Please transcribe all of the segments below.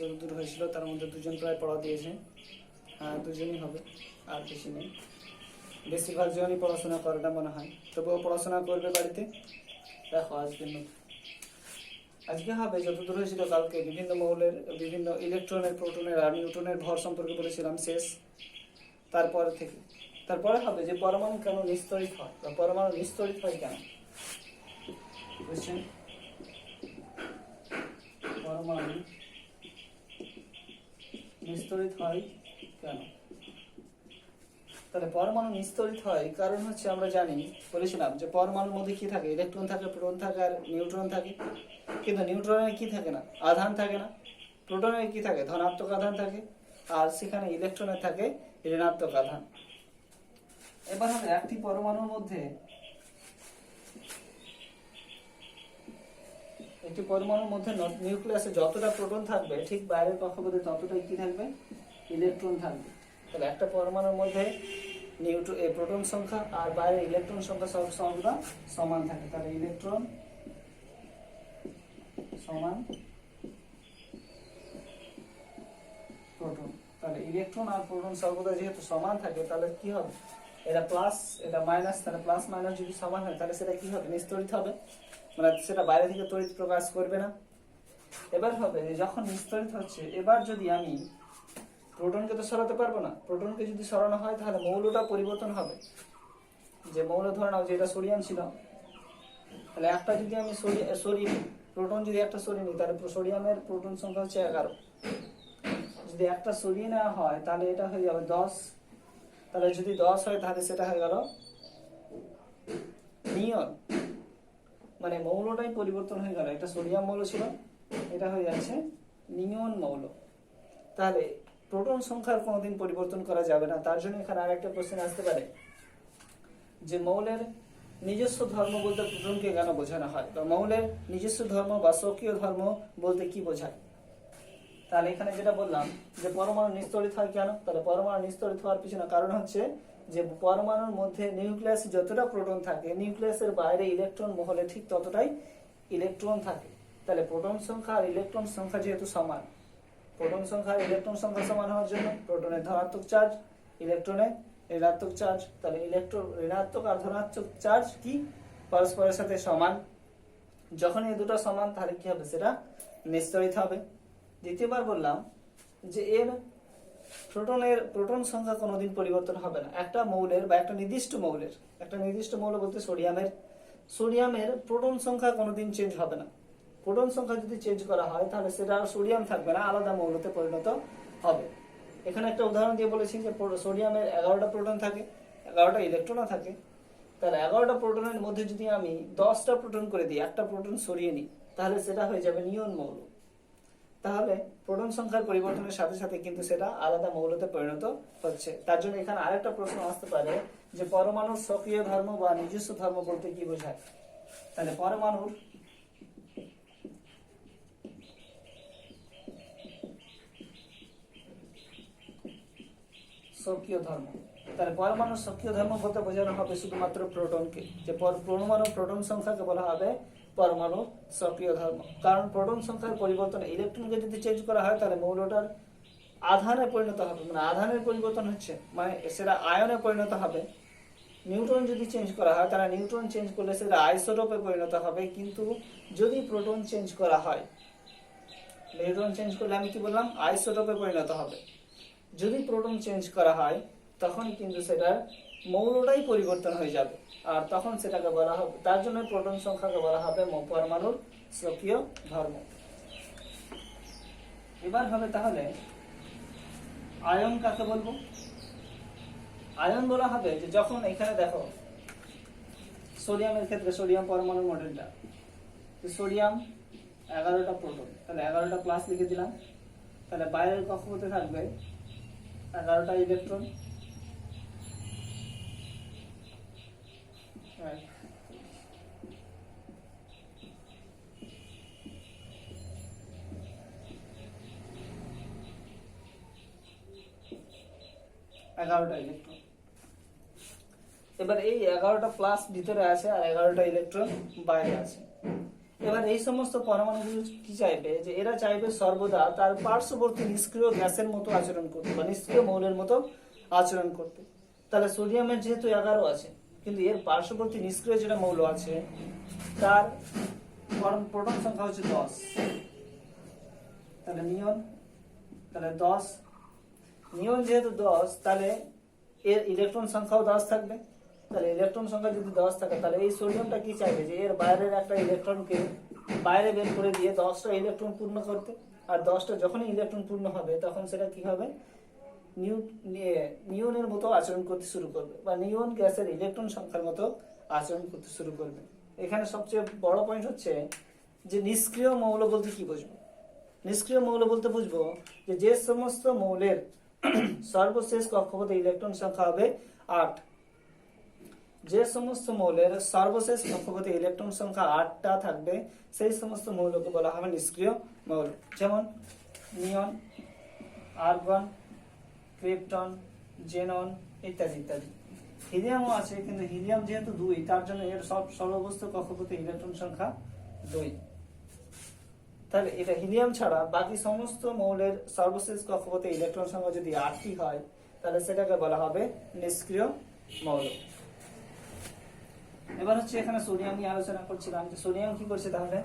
যতদূর হয়েছিল তার মধ্যে দুজন প্রায় পড়া দিয়েছে। হ্যাঁ, দুজনই হবে, আর বেশি নেই। বেশিরভাগ জনই পড়াশোনা করে না মনে হয়, তবুও পড়াশোনা করবে বাড়িতে। দেখো আজকে হবে যতদূর হয়েছিল কালকে বিভিন্ন মৌলের, বিভিন্ন ইলেকট্রনের, প্রোটনের আর নিউট্রনের ভর সম্পর্কে বলেছিলাম শেষ। তারপরে হবে যে পরমাণু কেন নিস্তড়িত হয়, বা পরমাণু নিস্তড়িত হয় কেন। বুঝছেন? পরমাণু নিস্তড়িত হয় কেন? তাহলে পরমাণু নিস্তড়িত হয় কারণ হচ্ছে, আমরা জানি, বলেছিলাম যে পরমাণুর মধ্যে কি থাকে, ইলেকট্রন থাকে, প্রোটন থাকে আর নিউট্রন থাকে। কিন্তু নিউট্রনের কি থাকে না, আধান থাকে না। প্রোটনের কি থাকে, ধনাত্মক আধান থাকে। আর সেখানে ইলেকট্রনের থাকে ঋণাত্মক আধান। এবার হবে একটি পরমাণুর মধ্যে, একটি পরমাণুর মধ্যে নিউক্লিয়াসে যতটা প্রোটন থাকবে, ঠিক বাইরের কক্ষপথে ততটাই কি থাকবে, ইলেকট্রন থাকবে। তাহলে একটা পরমাণুর মধ্যে প্রোটন সংখ্যা আর বাইরের ইলেকট্রন সংখ্যা সবগুলো সমান থাকে। তাহলে ইলেকট্রন সমান প্রোটন। তাহলে ইলেকট্রন আর প্রোটন সর্বদা যেহেতু সমান থাকে, তাহলে কি হবে, এটা প্লাস এটা মাইনাস, তাহলে প্লাস মাইনাস যদি সমান হয় তাহলে সেটা কি হবে, নিস্তড়িত হবে, মানে সেটা বাইরে থেকে তড়িৎ প্রকাশ করবে না। এবার হবে যে যখন নিস্তড়িত হচ্ছে, এবার যদি আমি প্রোটনকে তো সরাতে পারবো না, প্রোটনকে যদি সরানো হয় তাহলে মৌলটা পরিবর্তন হবে। যে মৌল ধরে নাও যে এটা সোডিয়াম ছিল, তাহলে একটা যদি আমি সরিয়ে প্রোটন যদি একটা সরিয়ে নিই, তাহলে সোডিয়ামের প্রোটন সংখ্যা হচ্ছে 11। যদি একটা সরিয়ে নেওয়া হয় তাহলে এটা হয়ে যাবে 10। তাহলে যদি 10 হয় তাহলে সেটা হয়ে গেল নিয়ন, মানে মৌলটাই পরিবর্তন হয়ে গেল। এটা সোডিয়াম মৌল ছিল, এটা হয়ে যাচ্ছে নিয়ন মৌল। তাহলে প্রোটন সংখ্যার কোনোদিন পরিবর্তন করা যাবে না। তার জন্য এখানে আরেকটা কোশ্চেন আসতে পারে যে মৌলের নিজস্ব ধর্ম বলতে প্রোটনকে কেন বোঝানো হয়, বা মৌলের নিজস্ব ধর্ম বা স্বকীয় ধর্ম বলতে কি বোঝায়। তাহলে এখানে যেটা বললাম যে পরমাণু নিস্তড়িত হয় কেন, তাহলে পরমাণু নিস্তড়িত হওয়ার পিছনে কারণ হচ্ছে যে পরমাণুর মধ্যে নিউক্লিয়াসে যতটা প্রোটন থাকে, নিউক্লিয়াসের বাইরে ইলেকট্রন মহলে ঠিক ততটাই ইলেকট্রন থাকে। তাহলে প্রোটন সংখ্যা আর ইলেকট্রন সংখ্যা যেহেতু সমান, প্রোটন সংখ্যা আর ইলেকট্রন সংখ্যা সমান হওয়ার জন্য প্রোটনের ধনাত্মক চার্জ, ইলেকট্রনের ঋণাত্মক চার্জ। তাহলে ইলেকট্রন ঋণাত্মক আর ধনাত্মক চার্জ কি পরস্পরের সাথে সমান। যখন এই দুটো সমান তাহলে কি হবে, সেটা নিস্তড়িত হবে। দ্বিতীয়বার বললাম যে এর প্রোটন সংখ্যা কোনোদিন পরিবর্তন হবে না। একটা মৌলের বা একটা নির্দিষ্ট মৌল বলতে সোডিয়ামের প্রোটন সংখ্যা কোনোদিন চেঞ্জ হবে না। প্রোটন সংখ্যা যদি চেঞ্জ করা হয় তাহলে সেটা আর সোডিয়াম থাকবে না, আলাদা মৌলতে পরিণত হবে। এখানে একটা উদাহরণ দিয়ে বলেছি যে সোডিয়ামের 11টা প্রোটন থাকে, 11টা ইলেকট্রনও থাকে। তাহলে 11টা প্রোটনের মধ্যে যদি আমি 10টা প্রোটন করে দিই, একটা প্রোটন সরিয়ে নিই, তাহলে সেটা হয়ে যাবে নিয়ন মৌল। তাহলে প্রোটন সংখ্যার পরিবর্তনের সাথে সাথে কিন্তু সেটা আলাদা মৌলতে পরিণত হচ্ছে। তার জন্য এখানে আরেকটা প্রশ্ন আসতে পারে যে পরমাণুর স্বকীয় ধর্ম বা নিজস্ব ধর্ম বলতে কি বোঝায়। তাহলে পরমাণুর স্বকীয় ধর্ম, তাহলে পরমাণুর স্বকীয় ধর্ম বলতে বোঝানো হবে শুধুমাত্র প্রোটনকে। যে পরমাণুর প্রোটন সংখ্যাকে বলা হবে পরমাণু স্বকীয় ধর্ম। কারণ প্রোটন সংখ্যার পরিবর্তন, ইলেকট্রনকে যদি চেঞ্জ করা হয় তাহলে মৌলটার আধানে পরিণত হবে, মানে আধানের পরিবর্তন হচ্ছে, মানে সেটা আয়নে পরিণত হবে। নিউট্রন যদি চেঞ্জ করা হয় তাহলে নিউট্রন চেঞ্জ করলে সেটা আইসোটোপে পরিণত হবে। কিন্তু যদি প্রোটন চেঞ্জ করা হয়, নিউট্রন চেঞ্জ করলে আমি কি বললাম, আইসোটোপে পরিণত হবে। যদি প্রোটন চেঞ্জ করা হয় তখন কিন্তু সেটার মৌলটাই পরিবর্তন হয়ে যাবে, আর তখন সেটাকে বলা হবে, তার জন্য প্রোটন সংখ্যাকে বলা হবে পরমাণুর স্বকীয় ধর্ম। এবার হবে তাহলে আয়ন কাকে বলবো। আয়ন বলা হবে যে যখন এখানে দেখো সোডিয়ামের ক্ষেত্রে সোডিয়াম পরমাণুর মডেলটা, সোডিয়াম 11টা প্রোটন, তাহলে 11টা প্লাস লিখে দিলাম। তাহলে বাইরের কক্ষপথে থাকবে 11টা ইলেকট্রন, ইলেকট্রন। এবার এই 11টা প্লাস ভিতরে আছে আর 11টা ইলেকট্রন বাইরে আছে। এবার এই সমস্ত পরমাণুগুলো কি চাইবে, যে এরা চাইবে সর্বদা তার পার্শ্ববর্তী নিষ্ক্রিয় গ্যাসের মতো আচরণ করতে বা নিষ্ক্রিয় মৌলের মতো আচরণ করতে। তাহলে সোডিয়ামের যেহেতু 11 আছে, কিন্তু এর পার্শ্ববর্তী নিষ্ক্রিয় যেটা মৌল আছে তার প্রোটন সংখ্যা হচ্ছে 10। তাহলে নিয়ন, তাহলে 10 নিয়ন যেহেতু 10, তাহলে এর ইলেকট্রন সংখ্যাও 10 থাকবে। তাহলে ইলেকট্রন সংখ্যা যদি 10 থাকে, তাহলে এই সোডিয়ামটা কি চাইবে, যে এর বাইরের একটা ইলেকট্রনকে বাইরে বের করে দিয়ে 10টা ইলেকট্রন পূর্ণ করতে। আর 10টা যখনই ইলেকট্রন পূর্ণ হবে তখন সেটা কি হবে, নিয়নের মতো আচরণ করতে শুরু করবে বা নিয়ন গ্যাসের ইলেকট্রন সংখ্যার মতো আচরণ করতে শুরু করবে। এখানে সবচেয়ে বড় পয়েন্ট হচ্ছে যে নিষ্ক্রিয় মৌল বলতে কি বুঝবো। নিষ্ক্রিয় মৌল বলতে বুঝবো যে সমস্ত মৌলের সর্বশেষ কক্ষপথে ইলেকট্রন সংখ্যা হবে 8। যে সমস্ত মৌলের সর্বশেষ কক্ষপথে ইলেকট্রন সংখ্যা 8টা থাকবে সেই সমস্ত মৌলকে বলা হবে নিষ্ক্রিয় মৌল। যেমন নিয়ন, আর্গন, ক্রিপ্টন, জেনন ইত্যাদি ইত্যাদি। হিলিয়ামও আছে, কিন্তু হিলিয়াম যেহেতু 2, তার জন্য এর সর্ববস্তু কক্ষপথে ইলেকট্রন সংখ্যা 2। তাহলে এটা হিলিয়াম ছাড়া বাকি সমস্ত মৌলের সর্বশেষ কক্ষপথে ইলেকট্রন সংখ্যা যদি 8টি হয়, তাহলে সেটাকে বলা হবে নিষ্ক্রিয় মৌল। এবার হচ্ছে এখানে সোডিয়াম নিয়ে আলোচনা করছিলাম, যে সোডিয়াম কি করছে। তাহলে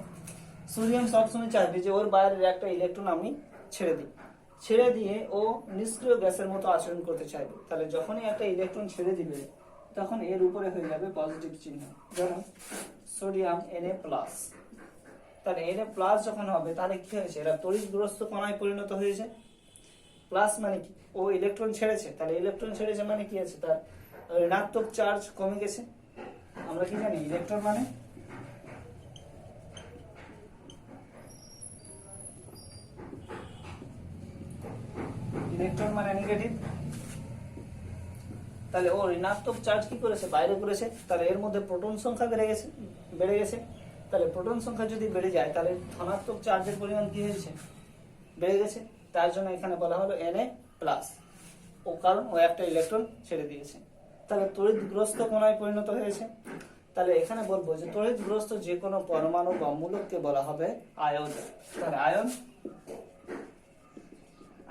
সোডিয়াম সবসময় চাইবে যে ওর বাইরের একটা ইলেকট্রন আমি ছেড়ে দিই, ছেড়ে দিয়ে ও নিষ্ক্রিয় গ্যাসের মতো আচরণ করতে চাইবে। তাহলে যখনই একটা ইলেকট্রন ছেড়ে দিবে তখন এর উপরে হয়ে যাবে পজিটিভ চিহ্ন, ধরো সোডিয়াম Na+। তাহলে Na+ যখন হবে তাহলে কি হয়েছে, এরা তড়িৎগ্রস্ত কণায় পরিণত হয়েছে। প্লাস মানে কি, ও ইলেকট্রন ছেড়েছে, তাহলে ইলেকট্রন ছেড়েছে মানে কি আছে, তার ঋণাত্মক চার্জ কমে গেছে। আমরা কি জানি, ইলেকট্রন মানে নেগেটিভ। তাহলে ও ঋণাত্মক চার্জ কি করেছে, বাইরে করেছে। তাহলে এর মধ্যে প্রোটন সংখ্যা বেড়ে গেছে। তাহলে প্রোটন সংখ্যা যদি বেড়ে যায়, তাহলে ধনাত্মক চার্জের পরিমাণ কি হয়েছে, বেড়ে গেছে। তার জন্য এখানে বলা হলো Na+, ও কারণ ও একটা ইলেকট্রন ছেড়ে দিয়েছে। তাহলে তড়িৎগ্রস্ত কণায় পরিণত হয়েছে। তাহলে এখানে বলবো যে তড়িৎগ্রস্ত যে কোনো পরমাণু বা মূলককে বলা হবে আয়ন। তাহলে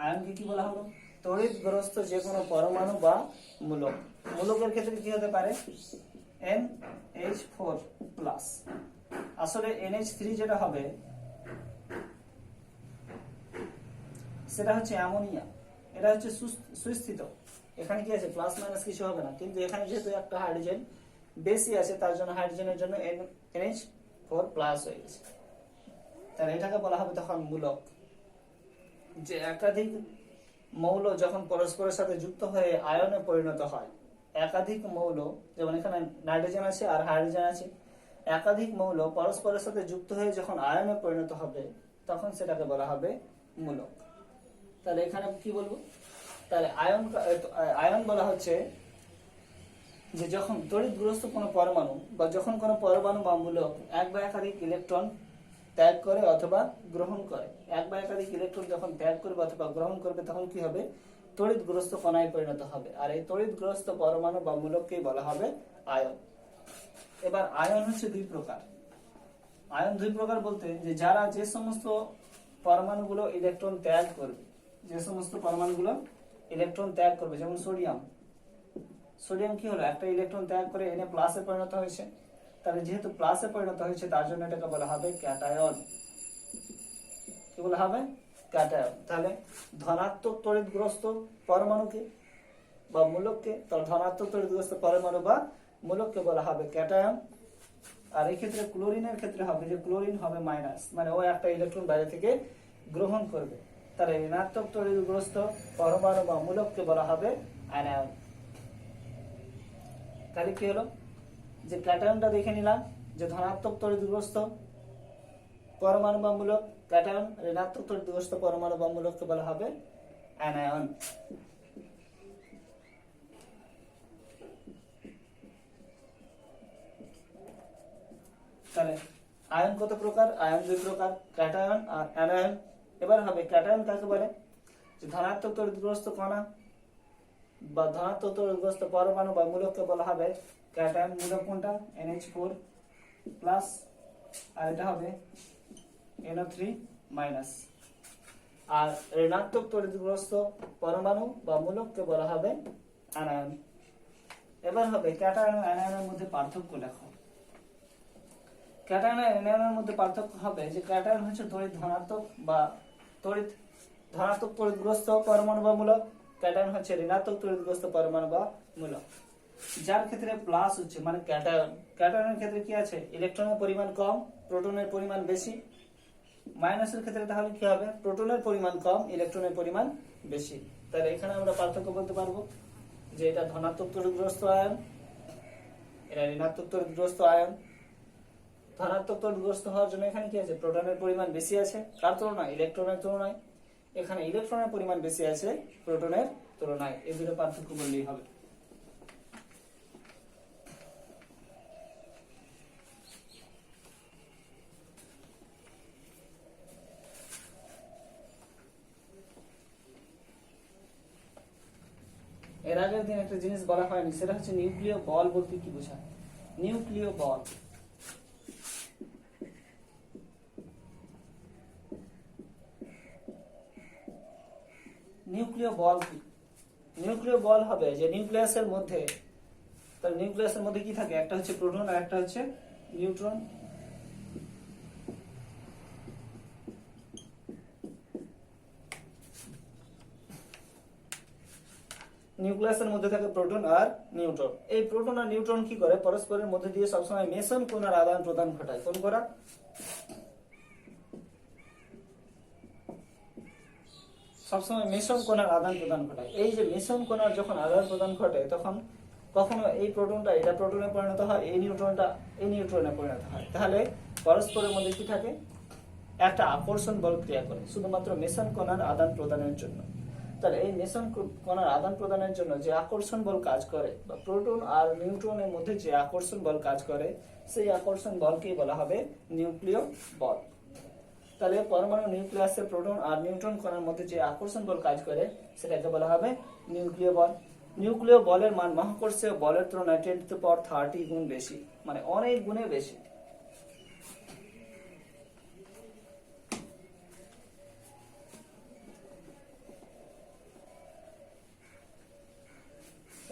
আয়নকে কি বলা হলো, তড়িৎগ্রস্ত যে কোনো পরমাণু বা মূলক। মূলকের ক্ষেত্রে কি হতে পারে, NH4+। আসলে NH3 যেটা হবে সেটা হচ্ছে অ্যামোনিয়া। এটা হচ্ছে সুস্থিত। এখানে কি আছে, প্লাস মাইনাস কিছু হবে না, কিন্তু এখানে যেহেতু একটা হাইড্রোজেন বেশি আছে তার জন্য হাইড্রোজেনের জন্য NH4+ হয়ে গেছে। তাহলে এটাকে বলা হবে তখন মূলক। যে একাধিক মৌল যখন পরস্পরের সাথে যুক্ত হয়ে আয়নে পরিণত হয়, একাধিক মৌল, যেমন এখানে নাইট্রোজেন আছে আর হাইড্রোজেন আছে, একাধিক মৌল পরস্পরের সাথে যুক্ত হয়ে যখন আয়নে পরিণত হবে তখন সেটাকে বলা হবে মূলক। তাহলে এখানে কি বলবো, তাহলে আয়ন বলা হচ্ছে যে যখন তড়িৎগ্রস্ত কোনো পরমাণু বা যখন কোনো পরমাণু বা মূলক এক বা একাধিক ইলেকট্রন ত্যাগ করে অথবা গ্রহণ করে, এক বা একাধিক ইলেকট্রন যখন ত্যাগ করবে অথবা গ্রহণ করবে তখন কি হবে, তড়িৎগ্রস্ত কণায় পরিণত হবে। আর এই তড়িৎগ্রস্ত পরমাণু বা মূলককেই বলা হবে আয়ন। এবার আয়ন হচ্ছে 2 প্রকার। আয়ন 2 প্রকার বলতে যে যারা যে সমস্ত পরমাণুগুলো ইলেকট্রন ত্যাগ করবে, যে সমস্ত পরমাণুগুলো ইলেকট্রন ত্যাগ করবে, যেমন সোডিয়াম কি হলো, একটা ইলেকট্রন ত্যাগ করে Na+ এ পরিণত হয়েছে। তাহলে যেহেতু প্লাসে পরিণত হয়েছে তার জন্য এটাকে বলা হবে ক্যাটায়ন। কি বলা হবে, ক্যাটায়ন। তাহলে ধনাত্মক তড়িৎগ্রস্ত পরমাণুকে বা মূলককে, তাহলে ধনাত্মক তড়িৎগ্রস্ত পরমাণু বা মূলককে বলা হবে ক্যাটায়ন। আর এই ক্ষেত্রে ক্লোরিনের ক্ষেত্রে হবে যে ক্লোরিন হবে মাইনাস, মানে ও একটা ইলেকট্রন বাইরে থেকে গ্রহণ করবে। তাহলে ঋণাত্মক তড়িৎগ্রস্ত পরমাণু বা মূলককে বলা হবে অ্যানায়ন। তাহলে কি হলো, যে ক্যাটায়নটা দেখে নিলাম, যে ধনাত্মক তড়িৎগ্রস্ত পরমাণু বা মূলক ক্যাটায়ন, ঋণাত্মক তড়িৎগ্রস্ত পরমাণু বা মূলককে বলা হবে অ্যানায়ন। তাহলে আয়ন কত প্রকার, আয়ন 2 প্রকার, ক্যাটায়ন আর অ্যানায়ন। এবার হবে ক্যাটায়ন কাকে বলে, যে ধনাত্মক তড়িৎগ্রস্ত কণা বা ধনাত্মক তড়িৎগ্রস্ত পরমাণু বা মূলককে বলা হবে ক্যাটায়ন। মূলক কোনটা, NH4+। আর এটা হবে NO3 মাইনাস। আর ঋণাত্মক তড়িৎগ্রস্ত পরমাণু বা মূলককে বলা হবে অ্যানায়ন। এবার হবে ক্যাটায়ন ও অ্যানায়নের মধ্যে পার্থক্য লেখো। ক্যাটায়ন ও অ্যানায়নের মধ্যে পার্থক্য হবে যে ক্যাটায়ন হচ্ছে তড়িৎ ধনাত্মক বা ধনাত্মক তড়িৎগ্রস্ত পরমাণু বা মূলক, ক্যাটায়ন হচ্ছে ঋণাত্মক তড়িৎগ্রস্ত পরমাণু বা মূলক। যার ক্ষেত্রে প্লাস হচ্ছে মানে ক্যাটায়ন, ক্যাটায়নের ক্ষেত্রে কি আছে, ইলেকট্রনের পরিমাণ কম, প্রোটনের পরিমাণ বেশি। মাইনাসের ক্ষেত্রে তাহলে কি হবে, প্রোটনের পরিমাণ কম, ইলেকট্রনের পরিমাণ বেশি। তাহলে এখানে আমরা পার্থক্য বলতে পারবো যে এটা ধনাত্মক তড়িৎগ্রস্ত আয়ন, এটা ঋণাত্মক তড়িৎগ্রস্ত আয়ন। ধনাত্মক তড়িৎগ্রস্ত হওয়ার জন্য এখানে কি আছে, প্রোটনের পরিমাণ বেশি আছে কার তুলনায়, ইলেকট্রনের তুলনায়। এখানে ইলেকট্রনের পরিমাণ বেশি আছে প্রোটনের তুলনায়। এই দুটো পার্থক্য বললেই হবে। এর আগের দিন একটা জিনিস বলা হয়নি, সেটা হচ্ছে নিউক্লিয় বল বলতে কি বোঝায়। নিউক্লিয় বল, নিউক্লিয় বল কি? নিউক্লিয় বল হবে যে নিউক্লিয়াসের মধ্যে, তাহলে নিউক্লিয়াসের মধ্যে কি থাকে, একটা হচ্ছে প্রোটন আর একটা হচ্ছে নিউট্রন। নিউক্লিয়াসের মধ্যে থাকে প্রোটন আর নিউট্রন। এই প্রোটন আর নিউট্রন কি করে, পরস্পরের মধ্যে দিয়ে সবসময় মেসন কণার আদান প্রদান ঘটায়। কোন কণা? সবসময় মেসন কণার আদান প্রদান ঘটায়। এই যে মেসন কণার যখন আদান প্রদান ঘটে, তখন কখনো এই প্রোটনটা এটা প্রোটনে পরিণত হয়, এই নিউট্রনটা এই নিউট্রনে পরিণত হয়। তাহলে পরস্পরের মধ্যে কি থাকে, একটা আকর্ষণ বল ক্রিয়া করে শুধুমাত্র মেসন কণার আদান প্রদানের জন্য। তাহলে এই মেসন কণার আদান প্রদানের জন্য যে আকর্ষণ বল কাজ করে, বা প্রোটন আর নিউট্রনের মধ্যে যে আকর্ষণ বল কাজ করে, সেই আকর্ষণ বলকেই বলা হবে নিউক্লিয় বল। তাহলে পরমাণু নিউক্লিয়াসে প্রোটন আর নিউট্রন কণার মধ্যে যে আকর্ষণ বল কাজ করে, সেটাকে বলা হবে নিউক্লিয় বল। নিউক্লিয় বলের মান মহাকর্ষীয় বলের তুলনায় 10⁻30 গুণ বেশি, মানে অনেক গুণে বেশি।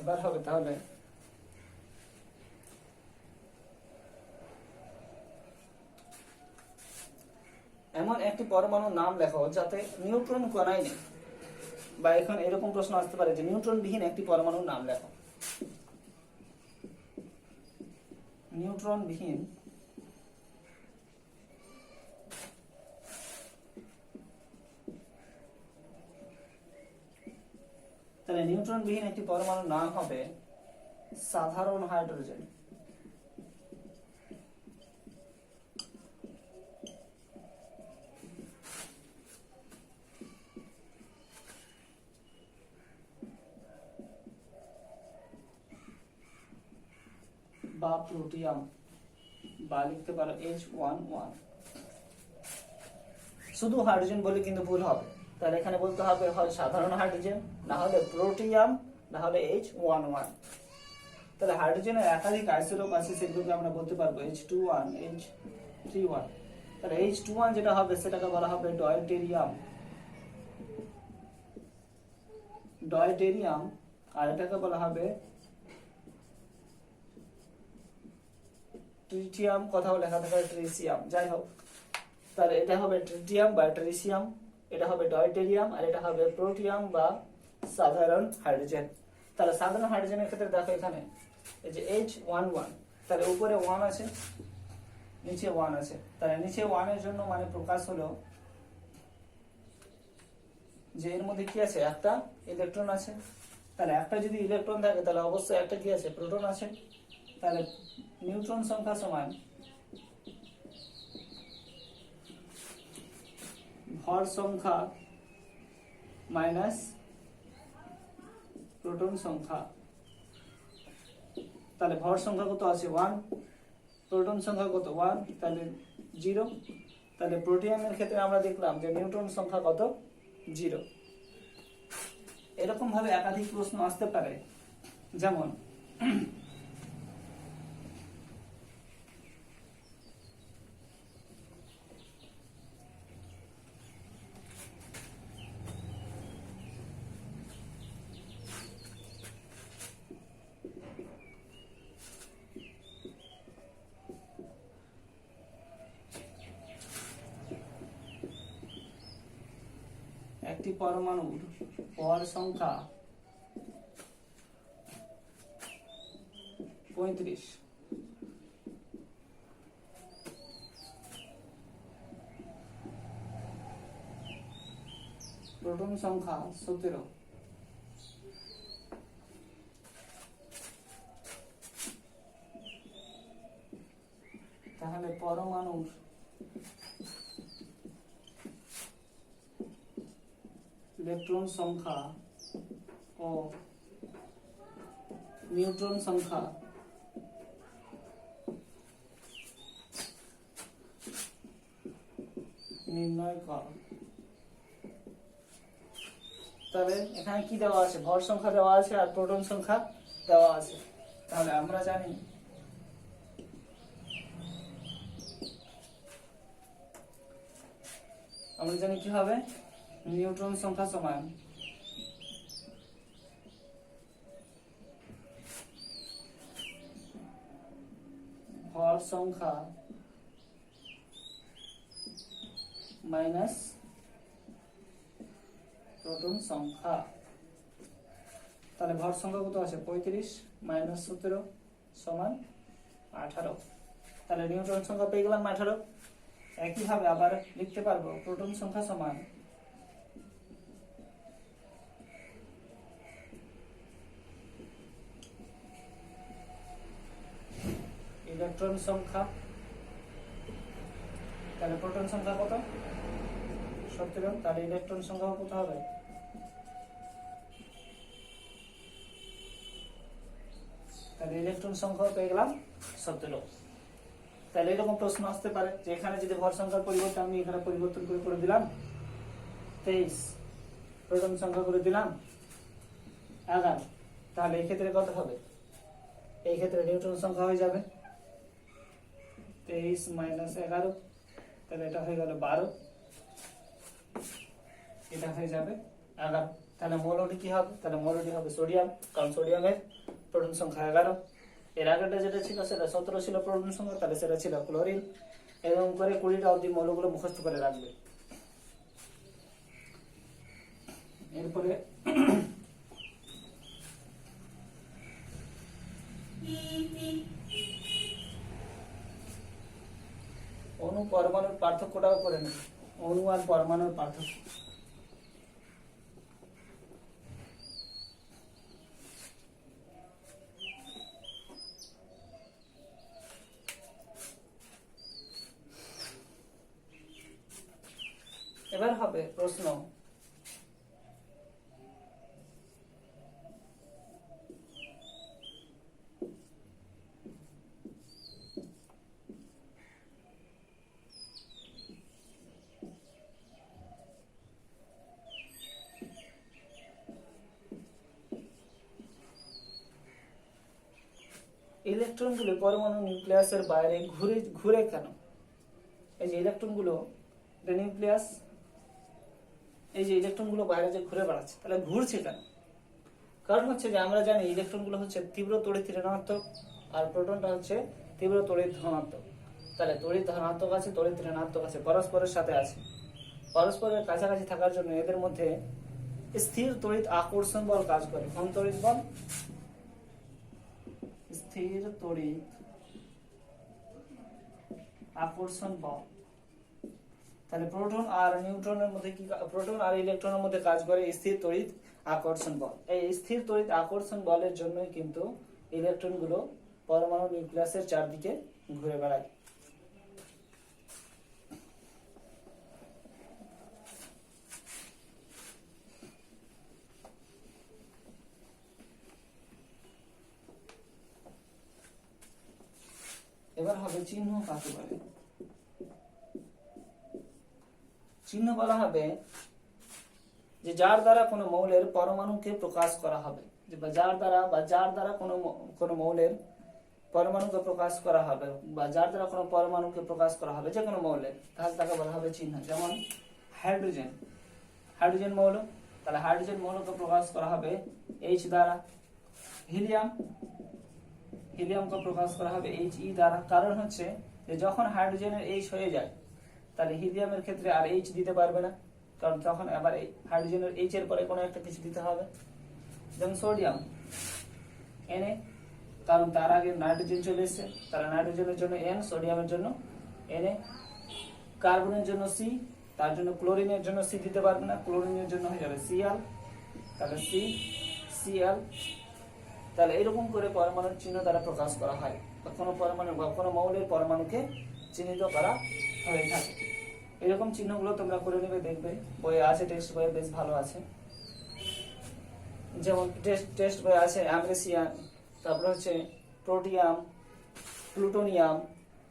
এবার হবে তাহলে এমন একটি পরমাণুর নাম লেখো যাতে নিউট্রন কণাই নেই। বা এখন এরকম প্রশ্ন আসতে পারে যে নিউট্রন বিহীন একটি পরমাণুর নাম লেখো। নিউট্রন বিহীন তাহলে নিউট্রন বিহীন একটি পরমাণুর নাম হবে সাধারণ হাইড্রোজেন। বা প্লুটোনিয়াম, বা লিখতে পারো H11। শুধু হাইড্রোজেন বলে কিন্তু ভুল হবে, তাহলে এখানে বলতে হবে হয় সাধারণ হাইড্রোজেন, না হলে প্রোটিয়াম, না হলে H11। তাহলে হাইড্রোজেনের একাধিক আইসোটোপ আছে, সেগুলোকে আমরা বলতে পারবো H21, H31। তাহলে H21 যেটা হবে সেটাকে বলা হবে ডয়টেরিয়াম, ডয়টেরিয়াম। আর এটাকে বলা হবে ট্রিটিয়াম, কোথাও লেখা থাকে ট্রিসিয়াম, যাই হোক। তাহলে এটা হবে ট্রিটিয়াম বা ট্রিসিয়াম, এটা হবে ডয়টেরিয়াম, আর এটা হবে প্রোটিয়াম বা সাধারণ হাইড্রোজেন। তাহলে সাধারণ হাইড্রোজেনের ক্ষেত্রে দেখো এখানে এই যে H11, তাহলে উপরে 1 আছে, নিচে 1 আছে। তাহলে নিচে 1 এর জন্য মানে প্রকাশ হলো যে এর মধ্যে কি আছে, একটা ইলেকট্রন আছে। তাহলে একটা যদি ইলেকট্রন থাকে, তাহলে অবশ্যই একটা কি আছে, প্রোটন আছে। তাহলে নিউট্রন সংখ্যা সমান ভর সংখ্যা মাইনাস প্রোটন সংখ্যা। তাহলে ভর সংখ্যা কত আছে 1, প্রোটন সংখ্যা কত 1, তাহলে 0। তাহলে প্রোটিয়ামের ক্ষেত্রে আমরা দেখলাম যে নিউট্রন সংখ্যা কত, 0। এরকম ভাবে একাধিক প্রশ্ন আসতে পারে, যেমন পরমাণুর পর সংখ্যা 35, প্রোটন সংখ্যা 17, তাহলে পরমাণুর ইলেকট্রন সংখ্যা ও নিউট্রন সংখ্যা নির্ণয় কর। তাহলে এখানে কি দেওয়া আছে? ভর সংখ্যা দেওয়া আছে আর প্রোটন সংখ্যা দেওয়া আছে। তাহলে আমরা জানি কি হবে? নিউট্রন সংখ্যা সমান ভর সংখ্যা মাইনাস প্রোটন সংখ্যা। তাহলে ভর সংখ্যা কত আছে? 35 মাইনাস 17 সমান 18। তাহলে নিউট্রন সংখ্যা পেয়ে গেলাম 18। একইভাবে আবার লিখতে পারবো প্রোটন সংখ্যা সমান ইলেকট্রন সংখ্যা। তাহলে প্রোটন সংখ্যা কত? 17। তাহলে ইলেকট্রন সংখ্যা কত হবে? তাহলে ইলেকট্রন সংখ্যা পেয়ে গেলাম 17। তাহলে এরকম প্রশ্ন আসতে পারে যে এখানে যদি ভর সংখ্যার পরিবর্তে আমি এখানে পরিবর্তন করে দিলাম 23, প্রোটন সংখ্যা করে দিলাম 11, তাহলে এই ক্ষেত্রে কত হবে? এই ক্ষেত্রে নিউট্রন সংখ্যা হয়ে যাবে 23 মাইনাস 11, তাহলে এটা হয়ে গেল 12, এটা হয়ে যাবে 11। তাহলে মৌলটি কি হবে? তাহলে মৌলটি হবে সোডিয়াম, কারণ সোডিয়ামের প্রোটন সংখ্যা 11। এর আগেটা যেটা ছিল সেটা 17 ছিল প্রোটন সংখ্যা, তাহলে সেটা ছিল ক্লোরিন। এরকম করে 20টা অবধি মৌলগুলো মুখস্থ করে রাখবে। এরপরে অণু পরমাণুর পার্থক্যটাও করে নেব। অণু আর পরমাণুর পার্থক্য। এবার হবে প্রশ্ন ইলেকট্রনগুলো পরমাণু নিউক্লিয়াসের বাইরে ঘুরে কেন? এই যে ইলেকট্রনগুলো, এটা নিউক্লিয়াস, এই যে ইলেকট্রনগুলো বাইরে যে ঘুরে বেড়াচ্ছে, তাহলে ঘুরছে কেন? কারণ হচ্ছে যে আমরা জানি ইলেকট্রনগুলো হচ্ছে তীব্র তড়িৎ ঋণাত্মক আর প্রোটনটা হচ্ছে তীব্র তড়িৎ ধনাত্মক। তাহলে তড়িৎ ধনাত্মক আছে, তড়িৎ ঋণাত্মক আছে, পরস্পরের সাথে আছে। পরস্পরের কাছাকাছি থাকার জন্য এদের মধ্যে স্থির তড়িৎ আকর্ষণ বল কাজ করে। কোন তড়িৎ বল? স্থির তড়িৎ আকর্ষণ বল। তাহলে প্রোটন আর নিউট্রনের মধ্যে কি, প্রোটন আর ইলেকট্রনের মধ্যে কাজ করে স্থির তড়িৎ আকর্ষণ বল। এই স্থির তড়িৎ আকর্ষণ বলের জন্যই কিন্তু ইলেকট্রনগুলো পরমাণু নিউক্লিয়াসের চারদিকে ঘুরে বেড়ায়। এবার হবে চিহ্ন কাকে বলে? চিহ্ন বলা হবে যে যার দ্বারা কোনো মৌলের পরমাণুকে প্রকাশ করা হবে, যার দ্বারা কোনো মৌলের পরমাণুকে প্রকাশ করা হবে, বা যার দ্বারা কোনো পরমাণুকে প্রকাশ করা হবে যে কোনো মৌলের, তাহলে তাকে বলা হবে চিহ্ন। যেমন হাইড্রোজেন মৌল, তাহলে হাইড্রোজেন মৌলকে প্রকাশ করা হবে H দ্বারা। হিলিয়ামকে প্রকাশ করা হবে He দ্বারা। কারণ হচ্ছে যে যখন হাইড্রোজেনের H হয়ে যায়, তাহলে হিলিয়ামের ক্ষেত্রে আর H দিতে পারবে না, কারণ তখন আবার এই হাইড্রোজেনের এইচ এর পরে কোনো একটা কিছু দিতে হবে। যেমন সোডিয়াম Na, কারণ তার আগে নাইট্রোজেন চলে এসেছে, তাহলে নাইট্রোজেনের জন্য N, সোডিয়ামের জন্য Na। কার্বনের জন্য C, তার জন্য ক্লোরিনের জন্য C দিতে পারবে না, ক্লোরিনের জন্য হয়ে যাবে Cl, তাহলে C, Cl। তাহলে এরকম করে পরমাণুর চিহ্ন দ্বারা প্রকাশ করা হয়, বা কোনো পরমাণু বা কোনো মৌলের পরমাণুকে চিহ্নিত করা হয়ে থাকে। এরকম চিহ্নগুলো তোমরা করে নেবে, দেখবে বইয়ে আছে, টেক্সট বইয়ে বেশ ভালো আছে। যেমন টেক্সট বইয়ে আছে অ্যামব্রেসিয়াম, তারপরে হচ্ছে প্রোটিয়াম, প্লুটোনিয়াম,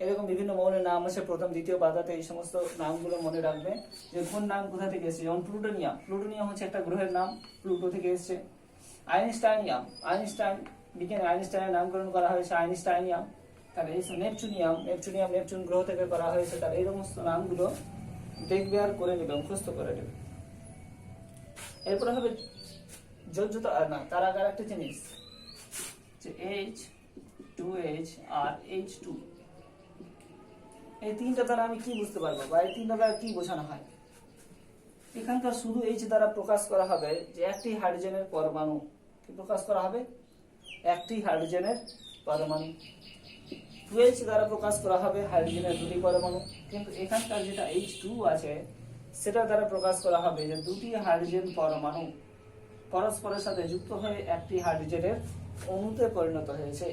এরকম বিভিন্ন মৌলের নাম আছে প্রথম দ্বিতীয় পাতাতে। এই সমস্ত নামগুলো মনে রাখবে যে কোন নাম কোথা থেকে এসেছে। যেমন প্লুটোনিয়াম, প্লুটোনিয়াম হচ্ছে একটা গ্রহের নাম, প্লুটো থেকে এসেছে। আইনস্টাইনিয়াম, আইনস্টাইন, বিজ্ঞানী আইনস্টাইনের নামকরণ করা হয়েছে আইনস্টাইনিয়াম। তাহলে এই নেপচুনিয়াম, নেপচুনিয়াম নেপচুন গ্রহ থেকে করা হয়েছে। তাহলে এই সমস্ত নামগুলো দেখবে আর করে নেবে, মুখস্থ করে নেবে। এরপরে হবে যোজ্যতা, না তার আগে একটা জিনিস যে H2H আর H2, এই তিনটা দ্বারা আমি কি বুঝতে পারবো, বা এই তিনটা দ্বারা কি বোঝানো হয়। এখানকার শুধু H দ্বারা প্রকাশ করা হবে যে একটি হাইড্রোজেনের পরমাণু, কি প্রকাশ করা হবে, একটি হাইড্রোজেনের পরমাণু। 2H দ্বারা প্রকাশ করা হবে হাইড্রোজেনের দুটি পরমাণু। কিন্তু এখানকার যেটা H2 আছে সেটা দ্বারা প্রকাশ করা হবে যে দুটি হাইড্রোজেন পরমাণু পরস্পরের সাথে যুক্ত হয়ে একটি হাইড্রোজেনের অণুতে পরিণত হয়েছে।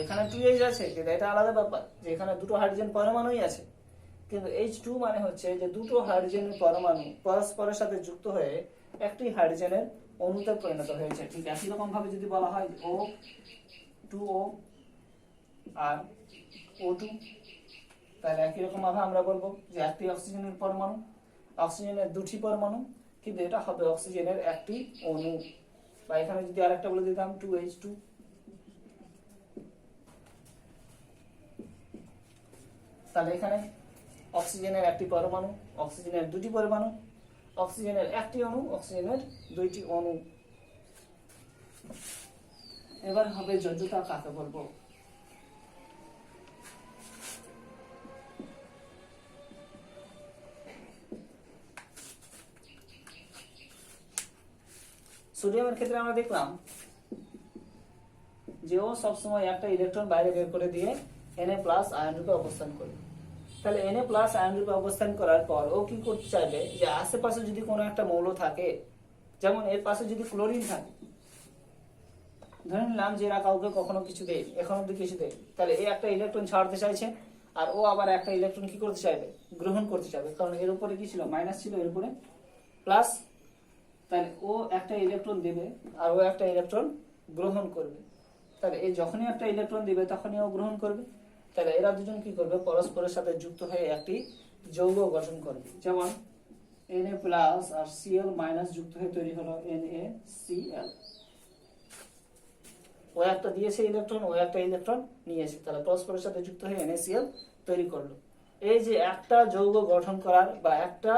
এখানে 2H আছে, কিন্তু এটা আলাদা ব্যাপার যে এখানে দুটো হাইড্রোজেন পরমাণুই আছে। কিন্তু H2 মানে হচ্ছে যে দুটো হাইড্রোজেনের পরমাণু পরস্পরের সাথে যুক্ত হয়ে একটি হাইড্রোজেনের অণুতে পরিণত হয়েছে। ঠিক একই রকম ভাবে যদি বলা হয় O2O আর O2, তাহলে একই রকম ভাবে আমরা বলবো যে একটি অক্সিজেনের পরমাণু, অক্সিজেনের দুটি পরমাণু, কিন্তু এটা হবে অক্সিজেনের একটি অণু। বা এখানে যদি আরেকটা বলে দিতাম 2H2, তাহলে এখানে অক্সিজেনের একটি পরমাণু, অক্সিজেনের দুটি পরমাণু, অক্সিজেনের একটি অণু, অক্সিজেনের দুইটি অণু। এবার হবে যোজ্যতা কাকে বলবো। সোডিয়ামের ক্ষেত্রে আমরা দেখলাম যে ও সবসময় একটা ইলেকট্রন বাইরে বের করে দিয়ে Na+ আয়ন রূপে অবস্থান করবে। তাহলে Na+ আয়ন রূপে অবস্থান করার পর ও কি করতে চাইবে যে আশেপাশে যদি কোনো একটা মৌল থাকে, যেমন এর পাশে যদি ক্লোরিন থাকে, ধরে নিলাম যে এরা কাউকে কখনো কিছু দেয়, এখন অব্দি কিছু দেয়, তাহলে এ একটা ইলেকট্রন ছাড়তে চাইছে আর ও আবার একটা ইলেকট্রন কি করতে চাইবে, গ্রহণ করতে চাইবে। কারণ এর উপরে কি ছিল, মাইনাস ছিল, এর উপরে প্লাস। তাহলে ও একটা ইলেকট্রন দেবে আর ও একটা ইলেকট্রন গ্রহণ করবে। তাহলে এই যখনই একটা ইলেকট্রন দিবে তখনই ও গ্রহণ করবে। তাহলে এরা দুজন কি করবে, পরস্পরের সাথে যুক্ত হয়ে একটি যৌগ গঠন করবে। যেমন Na+ আর Cl- যুক্ত হয়ে তৈরি হলো NaCl। ও একটা দিয়েছে ইলেকট্রন, ও একটা ইলেকট্রন নিয়েছে, তাহলে পরস্পরের সাথে যুক্ত হয়ে NaCl তৈরি করলো। এই যে একটা যৌগ গঠন করার বা একটা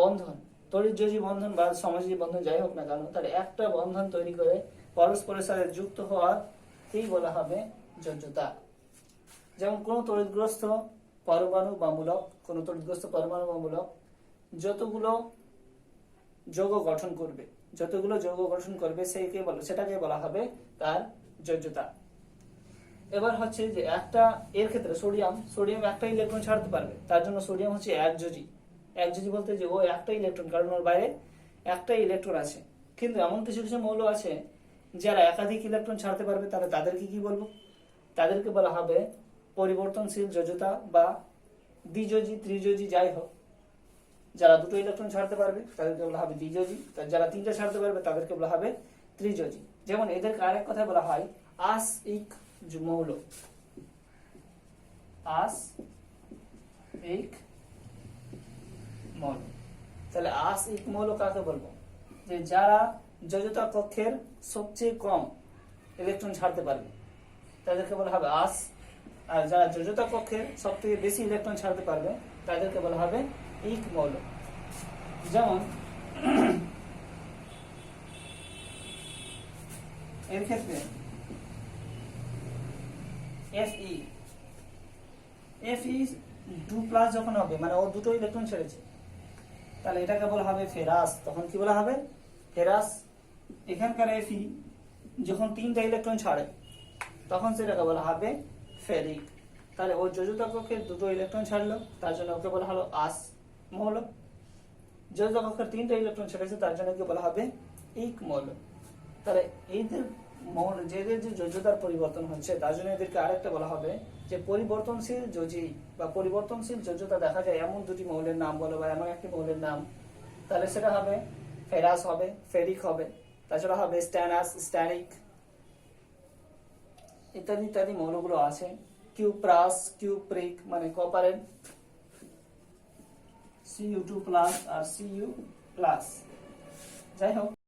বন্ধন, তড়িৎযোজী বন্ধন বা সমযোজী বন্ধন যাই হোক না কেন, তাহলে একটা বন্ধন তৈরি করে পরস্পরের সাথে যুক্ত হওয়াকেই বলা হবে যোজ্যতা। যেমন কোন তড়িৎগ্রস্ত পরমাণু বা মূলক, কোন তড়িৎগ্রস্ত পরমাণু বা মূলক যতগুলো যৌগ গঠন করবে সেটাকে বলা হবে তার যোজ্যতা। এবার হচ্ছে যে একটা এর ক্ষেত্রে সোডিয়াম একটা ইলেকট্রন ছাড়তে পারবে, তার জন্য সোডিয়াম হচ্ছে একযোজী। একযোজী বলতে যে ও একটা ইলেকট্রন, কারণ ওর বাইরে একটা ইলেকট্রন আছে। কিন্তু এমন কিছু কিছু মৌল আছে যারা একাধিক ইলেকট্রন ছাড়তে পারবে, তাহলে তাদেরকে কি বলবো, তাদেরকে বলা হবে পরিবর্তনশীল যোজ্যতা বা দ্বিযোজী, ত্রিযোজী যাই হোক। যারা দুটো ইলেকট্রন ছাড়তে পারবে তাদেরকে বলা হবে দ্বিযোজী, যারা তিনটা ছাড়তে পারবে তাদেরকে বলা হবে ত্রিযোজী। যেমন এদেরকে আরেক কথা বলা হয় আসইক মৌল। আসইক মৌল। তাহলে আসইক মৌল কাকে বলবো, যে যারা যোজ্যতা কক্ষের সবচেয়ে কম ইলেকট্রন ছাড়তে পারবে তাদেরকে বলা হবে আস, আর যারা যোজ্যতা কক্ষের সবথেকে বেশি ইলেকট্রন ছাড়তে পারবে তাদেরকে বলা হবে ইক মৌল। যেমন এর ক্ষেত্রে Fe 2+ যখন হবে, মানে ও দুটো ইলেকট্রন ছেড়েছে, তাহলে এটাকে বলা হবে ফেরাস। তখন কি বলা হবে? ফেরাস। এখানকার Fe যখন 3টা ইলেকট্রন ছাড়ে তখন সেটাকে বলা হবে ফেরিক। তাহলে ওই যোজতা কক্ষের 2টো ইলেকট্রন ছাড়লো, তার জন্য ওকে বলা হলো আস মৌল। যোজতা কক্ষের 3টা ইলেকট্রন ছেড়েছে, তার জন্য কি বলা হবে? ইক মৌল। তাহলে এইদের মৌল যেদের যে যোজ্যতার পরিবর্তন হচ্ছে, তার জন্য এদেরকে আরেকটা বলা হবে যে পরিবর্তনশীল যোজী বা পরিবর্তনশীল যোজ্যতা দেখা যায় এমন দুটি মৌলের নাম বলো বা এমন একটি মৌলের নাম। তাহলে সেটা হবে ফেরাস হবে, ফেরিক হবে, তাছাড়া হবে স্ট্যানাস, স্ট্যানিক ইত্যাদি ইত্যাদি মৌলগুলো আছে। কিউপ্রাস, কিউপ্রিক মানে কপারের Cu2+ আর Cu+। যাই হোক।